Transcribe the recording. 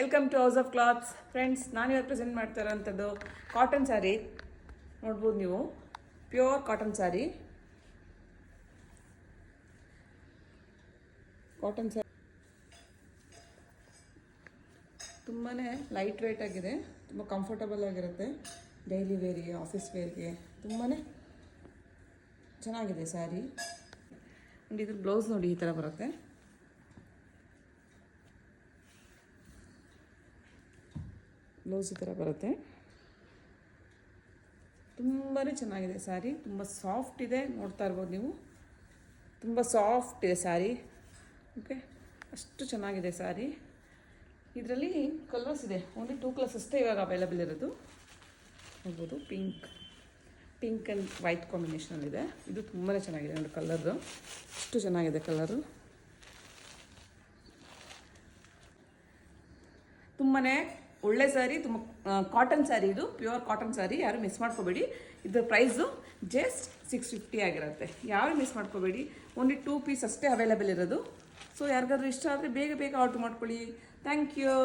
Welcome to house of clothes friends. ನಾನಿವತ್ತು present ಮಾಡ್ತಾ ಇರೋಂಥದ್ದು ಕಾಟನ್ ಸ್ಯಾರಿ. ನೋಡ್ಬೋದು ನೀವು, pure cotton saree. Cotton saree ತುಂಬಾ ಲೈಟ್ ವೆಯ್ಟ್ ಆಗಿದೆ, ತುಂಬ ಕಂಫರ್ಟಬಲ್ ಆಗಿರುತ್ತೆ. ಡೈಲಿ ವೇರಿಗೆ, ಆಫೀಸ್ ವೇರ್ಗೆ ತುಂಬಾ ಚೆನ್ನಾಗಿದೆ ಸ್ಯಾರಿ. ಆ್ಯಂಡ್ ಇದ್ರ ಬ್ಲೌಸ್ ನೋಡಿ ಈ ಥರ ಬರುತ್ತೆ. ಬ್ಲೌಸ್ ಈ ಥರ ಬರುತ್ತೆ. ತುಂಬಾ ಚೆನ್ನಾಗಿದೆ ಸ್ಯಾರಿ, ತುಂಬ ಸಾಫ್ಟ್ ಇದೆ. ನೋಡ್ತಾ ಇರ್ಬೋದು ನೀವು, ತುಂಬ ಸಾಫ್ಟ್ ಇದೆ ಸ್ಯಾರಿ. ಓಕೆ, ಅಷ್ಟು ಚೆನ್ನಾಗಿದೆ ಸ್ಯಾರಿ. ಇದರಲ್ಲಿ ಕಲರ್ಸ್ ಇದೆ, ಓನ್ಲಿ 2 ಕಲರ್ಸ್ ಅಷ್ಟೇ ಇವಾಗ ಅವೈಲಬಲ್ ಇರೋದು. ನೋಡ್ಬೋದು, ಪಿಂಕ್ ಆ್ಯಂಡ್ ವೈಟ್ ಕಾಂಬಿನೇಷನಲ್ಲಿದೆ. ಇದು ತುಂಬಾ ಚೆನ್ನಾಗಿದೆ ನೋಡಿ, ಕಲರು ಅಷ್ಟು ಚೆನ್ನಾಗಿದೆ. ಕಲರು ತುಂಬಾ ಒಳ್ಳೆ ಸ್ಯಾರಿ, ತುಂಬ ಕಾಟನ್ ಸ್ಯಾರಿ. ಇದು ಪ್ಯೂರ್ ಕಾಟನ್ ಸ್ಯಾರಿ, ಯಾರು ಮಿಸ್ ಮಾಡ್ಕೋಬೇಡಿ. ಇದರ ಪ್ರೈಸು ಜಸ್ಟ್ 650 ಆಗಿರುತ್ತೆ. ಯಾರು ಮಿಸ್ ಮಾಡ್ಕೋಬೇಡಿ. ಓನ್ಲಿ 2 ಪೀಸ್ ಅಷ್ಟೇ ಅವೈಲಬಲ್ ಇರೋದು. ಸೊ ಯಾರಿಗಾದ್ರೂ ಇಷ್ಟ ಆದರೆ ಬೇಗ ಆರ್ಡ್ರ್ ಮಾಡ್ಕೊಳ್ಳಿ. Thank you.